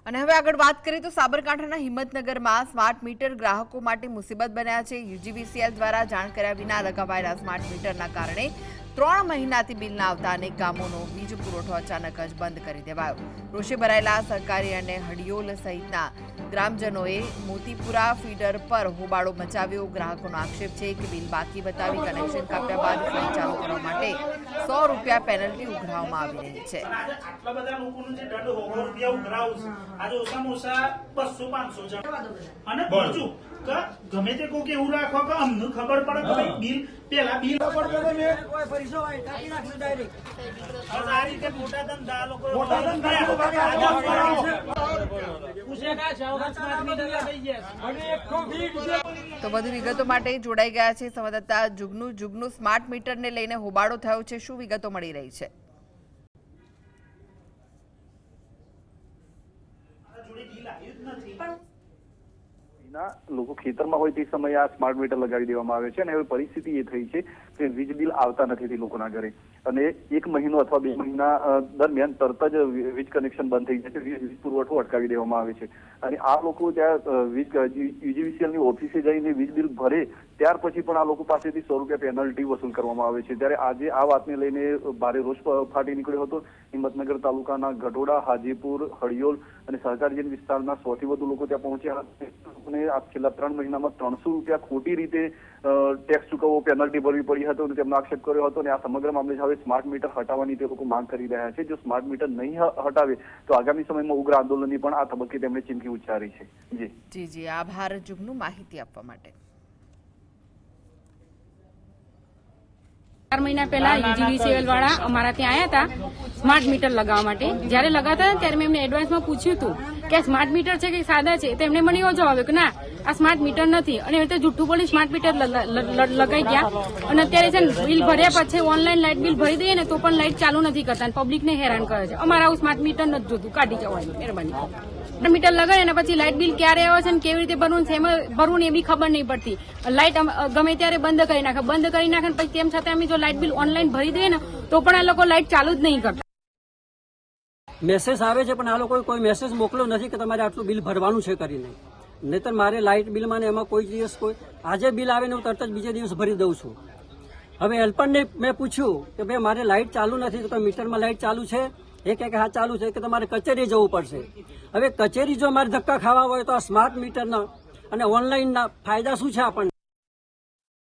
અને હવે આગળ વાત કરીએ તો સાબરકાંઠાના હિંમતનગરમાં સ્માર્ટ મીટર ગ્રાહકો માટે મુસીબત બન્યા છે। યુજીવીસીએલ દ્વારા જાણ કર્યા વિના લગાવાયેલા સ્માર્ટ મીટરના કારણે 3 મહિનાથી બિલ ના આવતા અનેક ગામોનો વીજ પુરવઠો અચાનક જ બંધ કરી દેવાયો। રોષે ભરાયેલા સરકારી અને હડિયોલ સહિતના ગ્રામજનોએ મોતીપુરા ફીડર પર હોબાળો મચાવ્યો। ગ્રાહકોનો આક્ષેપ છે કે બિલ બાકી બતાવી કનેક્શન કાપ્યા બાદ ફરી ચાલુ કરવા માટે ₹100 પેનલ્ટી ઉઘરાવવામાં આવી રહી છે। आज ओछाમાં ઓછા 200-500 અને બીજું કે ગમે તે કોઈ એવું રાખો કે અમને ખબર પડે કે ભાઈ બિલ પેલા બિલ ખબર પડે ને કોઈ પૈસો હોય કાપી નાખશું ડાયરેક્ટ। આ રીતે મોટા ધંધા લોકો મોટા ધંધા તો વધુ વિગતો માટે જોડાઈ ગયા છે સંવાદદાતા જુગનુ સ્માર્ટ મીટરને લઈને હોબાળો થયો છે, શું વિગતો મળી રહી છે? લોકો ખેતરમાં હોય તે સમયે આ સ્માર્ટ મીટર લગાવી દેવામાં આવે છે અને હવે પરિસ્થિતિ એ થઈ છે કે વીજ બિલ આવતા નથી લોકોના ઘરે અને 1 મહિનો અથવા 2 મહિના દરમિયાન તરત જ વીજ કનેક્શન બંધ થઈ જાય છે, વીજ પુરવઠો અટકાવી દેવામાં આવે છે અને આ લોકો ત્યાં યુજીવીસીએલ ની ઓફિસે જઈને વીજ બિલ ભરે ત્યાર પછી પણ આ લોકો પાસેથી ₹100 પેનલ્ટી વસૂલ કરવામાં આવે છે। ત્યારે આજે આ વાતને લઈને ભારે રોષ ફાટી નીકળ્યો હતો। હિંમતનગર તાલુકાના ગઢોડા, હાજીપુર, હડિયોલ અને સહકારીજન વિસ્તારના 100 થી વધુ લોકો ત્યાં પહોંચ્યા અને આ છેલ્લા 3 મહિનામાં ₹300 ખોટી રીતે ટેક્સ ચૂકવવો, પેનલ્ટી ભરવી પડી હતી અને તેમનો આક્ષેપ કર્યો હતો અને આ સમગ્ર મામલે હવે સ્માર્ટ મીટર હટાવવાની તે લોકો માંગ કરી રહ્યા છે। જો સ્માર્ટ મીટર નહીં હટાવે તો આગામી સમયમાં ઉગ્ર આંદોલનની પણ આ તબક્કે તેમણે ચીમકી ઉચ્ચારી છે। જી આભાર જુગનુ માહિતી આપવા માટે। 4 મહિના પહેલા યુજીવીસીએલ વાળા અમારા ત્યાં આવ્યા હતા સ્માર્ટ મીટર લગાવવા માટે। જયારે લગાવતા હતા ત્યારે મેં એમને એડવાન્સમાં પૂછ્યું હતું કે સ્માર્ટ મીટર છે કે સાદા છે, તો એમને મને એવો જવાબ આપ્યો કે ના આ સ્માર્ટ મીટર નથી અને એ રીતે જુઠ્ઠું બોલી સ્માર્ટ મીટર લગાઈ ગયા અને અત્યારે છે ને બિલ ભર્યા પછી ઓનલાઈન લાઇટ બિલ ભરી દઈએ ને તો પણ લાઇટ ચાલુ નથી કરતા અને પબ્લિકને હેરાન કરે છે। અમારે આવું સ્માર્ટ મીટર નથી જોતું, કાઢી જવાનું મહેરબાની। મીટર લગાડે અને પછી લાઇટ બિલ ક્યારે આવે છે ને કેવી રીતે ભરવું છે એમાં ભરવું ને એ બી ખબર નહીં પડતી। લાઇટ ગમે ત્યારે બંધ કરી નાખે પછી તેમ છતાં અમે જો લાઇટ બિલ ઓનલાઈન ભરી દઈએ ને તો પણ આ લોકો લાઇટ ચાલુ જ નહીં કરતા। મેસેજ આવે છે પણ આ લોકોએ કોઈ મેસેજ મોકલ્યો નથી કે તમારે આટલું બિલ ભરવાનું છે કરીને, નહીતર મારે લાઇટ બિલમાં એમાં કોઈ દિવસ આજે બિલ આવે ને હું તરત જ બીજે દિવસ ભરી દઉં છું। હવે હેલ્પરને મેં પૂછ્યું કે ભાઈ મારે લાઇટ ચાલુ નથી તો મીટરમાં લાઇટ ચાલુ છે? એ કહે કે હા ચાલુ છે, કે તમારે કચેરી જવું પડશે। હવે કચેરી જો મારે ધક્કા ખાવા હોય તો આ સ્માર્ટ મીટરના અને ઓનલાઈનના ફાયદા શું છે આપણને?